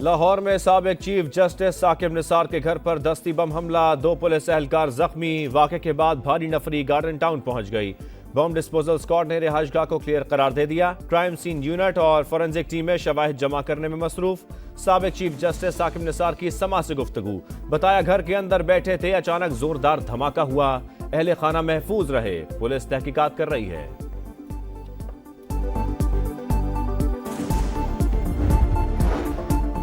लाहौर में साबिक chief justice Saqib Nisar के घर पर दस्ती बम हमला, 2 पुलिस एहलकार जख्मी। वाक़े के बाद भारी नफरी गार्डन टाउन पहुंच गई। बम डिस्पोजल स्क्वाड ने रिहाइशगाह को क्लियर करार दे दिया। क्राइम सीन यूनिट और फोरेंसिक टीमें शवाहिद जमा करने में मसरूफ। साबिक चीफ जस्टिस साकिब निसार की समा से गुफ्तगू, बताया घर के अंदर बैठे थे, अचानक जोरदार धमाका हुआ, अहले खाना महफूज रहे। पुलिस तहकीकात कर रही है।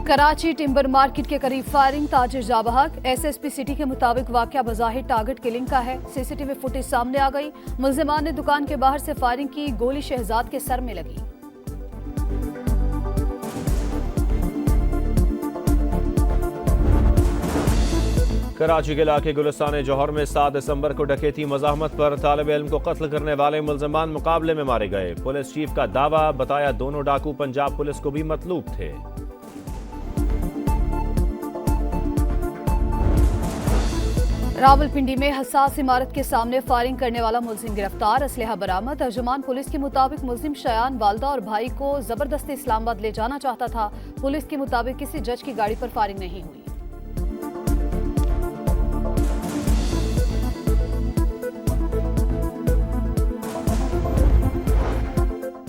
कराची टिम्बर मार्केट के करीब फायरिंग, ताजिर जा बहक। एसएसपी सिटी के मुताबिक वाकया बज़ाहिर टारगेट किलिंग का है। सीसीटीवी फुटेज सामने आ गई। मुल्जिमान ने दुकान के बाहर से फायरिंग की, गोली शहजाद के सर में लगी। कराची के इलाके गुलिस्तान जौहर में 7 दिसंबर को डकैती मज़ाहमत पर तालिब इल्म को कत्ल करने वाले मुल्जिमान मुकाबले में मारे गए। पुलिस चीफ का दावा, बताया दोनों डाकू पंजाब पुलिस को भी मतलूब थे। रावलपिंडी में हसास इमारत के सामने फायरिंग करने वाला मुल्जिम गिरफ्तार, असलहा बरामद। तर्जुमान पुलिस के मुताबिक मुल्जिम शयान वालदा और भाई को जबरदस्ती इस्लामाबाद ले जाना चाहता था। पुलिस के मुताबिक किसी जज की गाड़ी पर फायरिंग नहीं हुई।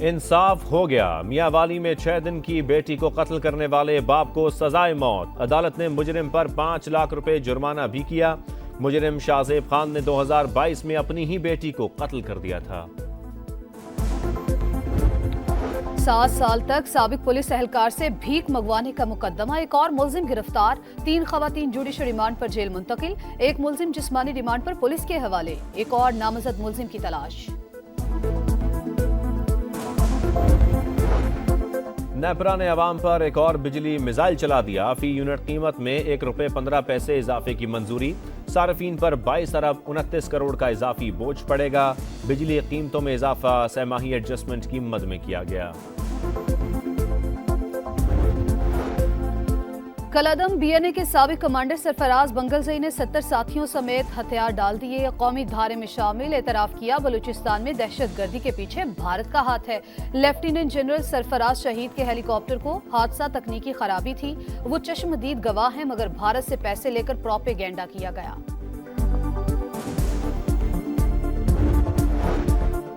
इंसाफ हो गया। मियांवाली में 6 दिन की बेटी को कत्ल करने वाले बाप को सजाए मौत। अदालत ने मुजरिम पर 5 लाख रुपए जुर्माना भी किया। मुजरिम शाहजेब खान ने 2022 में अपनी ही बेटी को कत्ल कर दिया था। 7 साल तक साबिक पुलिस एहलकार से भीख मंगवाने का मुकदमा, एक और मुल्जिम गिरफ्तार। 3 खवातीन जुडिशल रिमांड पर जेल मुंतकिल। एक मुल्जिम जिस्मानी रिमांड पर पुलिस के हवाले। एक और नामजद मुल्जिम की तलाश। नेपरा ने अवाम पर एक और बिजली मिसाइल चला दिया। फी यूनिट कीमत में ₹1.15 इजाफे की मंजूरी। सार्फिन पर 22 अरब 29 करोड़ का इजाफी बोझ पड़ेगा। बिजली कीमतों में इजाफा सहमाही एडजस्टमेंट की मद में किया गया। कलादम बीएनए के साबिक कमांडर सरफराज बंगलजई ने 70 साथियों समेत हथियार डाल दिए। कौमी धारे में शामिल एतराफ किया, बलूचिस्तान में दहशतगर्दी के पीछे भारत का हाथ है। लेफ्टिनेंट जनरल सरफराज शहीद के हेलीकॉप्टर को हादसा तकनीकी खराबी थी। वो चश्मदीद गवाह हैं, मगर भारत से पैसे लेकर प्रोपेगेंडा किया गया।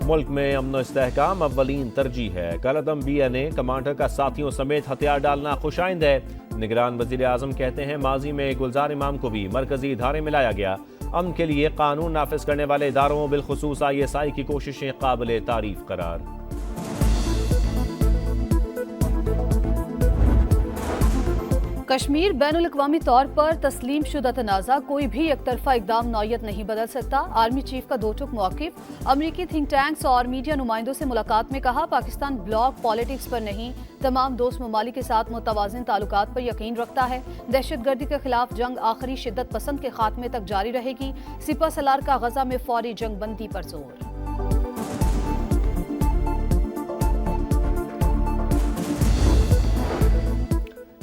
मुल्क में अमन इस्तेहकाम अव्वलीन तरजीह है। कलादम बीएनए कमांडर का साथियों समेत हथियार डालना खुशाइंद है। निगरान वजीर आजम कहते हैं, माजी में गुलजार इमाम को भी मरकजी इदारे में लाया गया। अमन के लिए कानून नाफिज करने वाले इदारों, बिलखुसूस ISI की कोशिशें काबिल तारीफ करार। कश्मीर बैनुल-अक़वामी तौर पर तस्लीम शुदा तनाज़ा, कोई भी एक तरफा इकदाम नौयत नहीं बदल सकता। आर्मी चीफ का 2 टुक मौक़िफ़। अमरीकी थिंक टैंक्स और मीडिया नुमाइंदों से मुलाकात में कहा, पाकिस्तान ब्लॉक पॉलिटिक्स पर नहीं, तमाम दोस्त ममालिक के साथ मुतवाज़िन ताल्लुकात पर यकीन रखता है। दहशतगर्दी के खिलाफ जंग आखिरी शिद्दत पसंद के खात्मे तक जारी रहेगी। सिपह सलार का गजा में फौरी जंग बंदी पर जोर।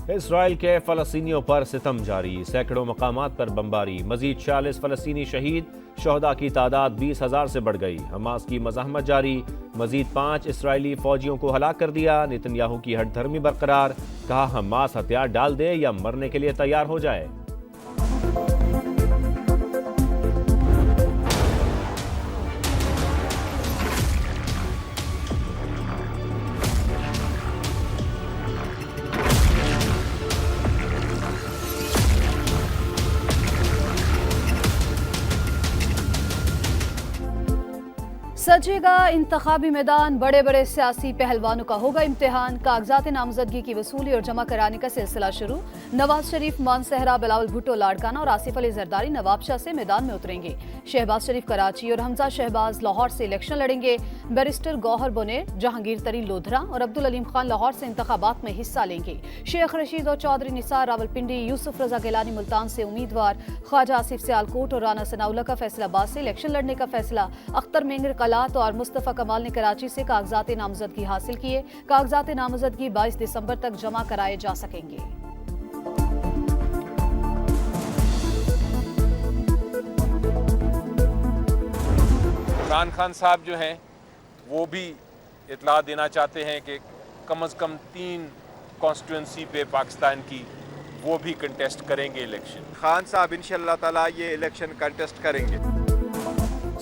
इसराइल के फ़लस्तीनियों पर सितम जारी, सैकड़ों मकामात पर बमबारी। मजीद 46 फ़लस्तीनी शहीद, शहदा की तादाद 20,000 से बढ़ गई। हमास की मज़ाहमत जारी, मजीद 5 इसराइली फौजियों को हलाक कर दिया। नेतन्याहू की हठधर्मी बरकरार, कहा हमास हथियार डाल दे या मरने के लिए तैयार हो जाए। सजेगा इंतखाबी मैदान, बड़े बड़े सियासी पहलवानों का होगा इम्तिहान। कागजात नामजदगी की वसूली और जमा कराने का सिलसिला शुरू। नवाज शरीफ, मानसहरा, बिलावल भुट्टो लाड़काना और आसिफ अली जरदारी नवाबशाह से मैदान में उतरेंगे। शहबाज शरीफ कराची और हमजा शहबाज लाहौर से इलेक्शन लड़ेंगे। बैरिस्टर गौहर बोनेर, जहांगीर तरीन लोधरा और अब्दुल अलीम खान लाहौर से इंतखाबात में हिस्सा लेंगे। शेख रशीद और चौधरी निसार रावलपिंडी, यूसुफ रजा गिलानी मुल्तान से उम्मीदवार। ख्वाजा आसिफ सियालकोट और राना सनाउल्लाह का फैसलाबाद से इलेक्शन लड़ने का फैसला। अख्तर मेंगर कलात और मुस्तफ़ा कमाल ने कराची से कागजात नामजदगी हासिल किए। कागजात नामजदगी 22 दिसंबर तक जमा कराए जा सकेंगे। इमरान खान साहब जो हैं वो भी इतला देना चाहते हैं कि कम से कम 3 कॉन्स्टिट्यूंसी पे पाकिस्तान की, वो भी कंटेस्ट करेंगे इलेक्शन। खान साहब इंशाल्लाह ताला ये इलेक्शन कंटेस्ट करेंगे।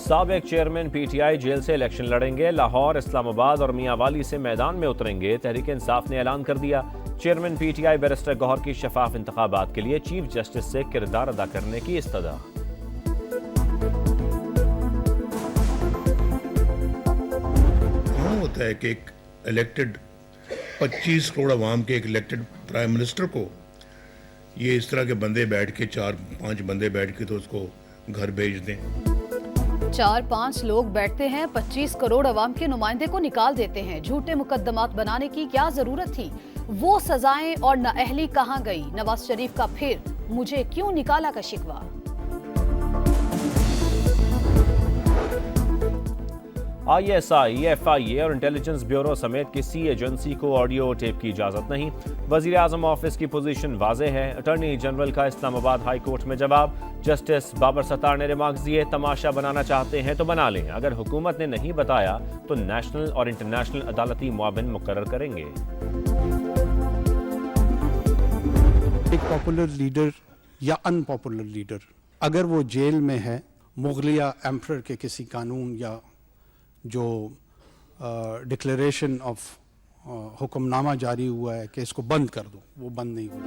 साबिक चेयरमैन पीटीआई जेल से इलेक्शन लड़ेंगे। लाहौर, इस्लामाबाद और मियांवाली से मैदान में उतरेंगे। तहरीक इंसाफ ने ऐलान कर दिया, चेयरमैन पीटीआई बैरिस्टर गौहर की शफाफ इंतखाबात के लिए चीफ जस्टिस से किरदार अदा करने की इस्तदा। होता है कि एक इलेक्टेड 25 करोड़ अवाम के एक इलेक्टेड प्राइम मिनिस्टर को ये इस तरह के बंदे बैठ के 4-5 बंदे बैठ के तो उसको घर भेज दें। 4-5 लोग बैठते हैं, 25 करोड़ अवाम के नुमाइंदे को निकाल देते हैं। झूठे मुकद्दमात बनाने की क्या जरूरत थी? वो सजाएं और नाअहली कहां गई? नवाज शरीफ का फिर मुझे क्यों निकाला का शिकवा। ISI, FIA और इंटेलिजेंस ब्यूरो समेत किसी एजेंसी को ऑडियो टेप की इजाजत नहीं। वजीर आजम ऑफिस की पोजीशन वाज़ेह है। अटॉर्नी जनरल का इस्लामाबाद हाई कोर्ट में जवाब। जस्टिस बाबर सत्तार ने रिमार्क्स दिए, तमाशा बनाना चाहते हैं तो बना लें, अगर हुकूमत ने नहीं बताया तो नेशनल और इंटरनेशनल अदालती मुआविन मुकर्रर करेंगे। एक पॉपुलर लीडर या अनपॉपुलर लीडर अगर वो जेल में है, मुगलिया एम्परर के किसी कानून या जो डिक्लेरेशन ऑफ हुक्मनामा जारी हुआ है कि इसको बंद कर दो, वो बंद नहीं हुआ।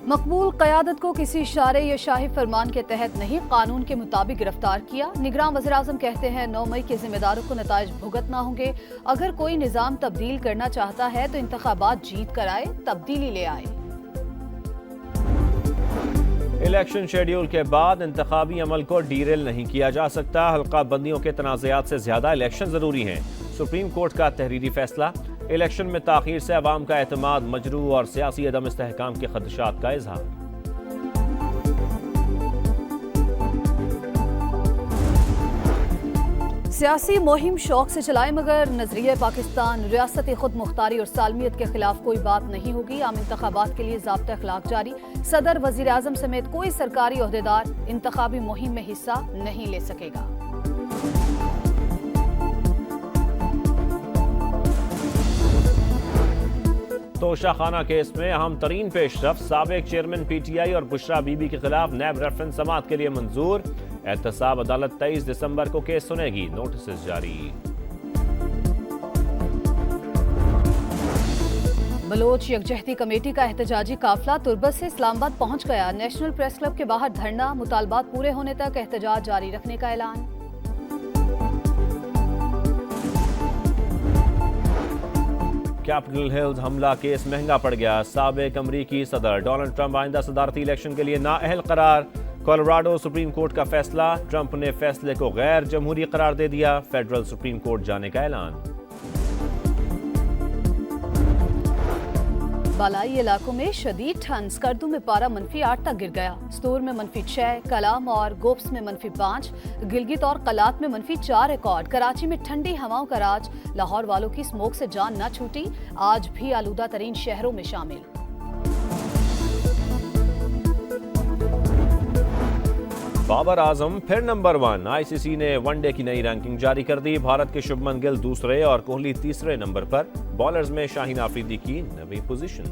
मकबूल क़यादत को किसी इशारे या शाही फरमान के तहत नहीं, कानून के मुताबिक गिरफ्तार किया। निगरान वज़ीर आज़म कहते हैं 9 मई के जिम्मेदारों को नताइज भुगतना होंगे। अगर कोई निज़ाम तब्दील करना चाहता है तो इंतखाबात जीत कर आए, तब्दीली ले आए। इलेक्शन शेड्यूल के बाद इंतखाबी अमल को डीरेल नहीं किया जा सकता। हल्का बंदियों के तनाज़ात से ज्यादा इलेक्शन जरूरी हैं। सुप्रीम कोर्ट का तहरीरी फैसला। इलेक्शन में ताखीर से अवाम का एतमाद मजरू और सियासी अदम इस्तेहकाम के खदशात का इजहार। सियासी मुहिम शौक से चलाए, मगर नजरिए पाकिस्तान, रियासती खुद मुख्तारी और सालमियत के खिलाफ कोई बात नहीं होगी। आम इंतखाबात के लिए ज़ाब्ता अखलाक जारी। सदर, वजीर आजम समेत कोई सरकारी ओहदेदार इंतखाबी मुहिम में हिस्सा नहीं ले सकेगा। तोशाखाना केस में अहम तरीन पेशरफ। साबिक चेयरमैन पीटीआई और बुशरा बीबी के खिलाफ नैब रेफरेंस समाअत के लिए मंजूर। एहतसाब अदालत 23 दिसंबर को केस सुनेगी। नोटिस जारी। बलोच यकजहती कमेटी का एहतजाजी काफिला तुर्बत से इस्लामाबाद पहुंच गया। नेशनल प्रेस क्लब के बाहर धरना, मुतालबात पूरे होने तक एहतजाज जारी रखने का ऐलान। कैपिटल हिल्स हमला केस महंगा पड़ गया। साबिक अमरीकी सदर डोनाल्ड ट्रंप आइंदा सदारती इलेक्शन के लिए नाअहल करार। कोलोराडो सुप्रीम कोर्ट का फैसला। ट्रंप ने फैसले को गैर जमहूरी करार दे दिया। फेडरल सुप्रीम कोर्ट जाने का ऐलान। बालाई इलाकों में शदीद ठंड। स्कर्दू में पारा -8 तक गिर गया। स्तूर में -6, कलाम और गोप्स में -5, गिलगित और कलात में -4 रिकॉर्ड। कराची में ठंडी हवाओं का राज। लाहौर वालों की स्मोक से जान न छूटी, आज भी आलूदा तरीन शहरों में शामिल। बाबर आजम फिर नंबर 1। आईसीसी ने वनडे की नई रैंकिंग जारी कर दी। भारत के शुभमन गिल दूसरे और कोहली तीसरे नंबर पर। बॉलर्स में शाहीन आफरीदी की 9वीं पोजीशन।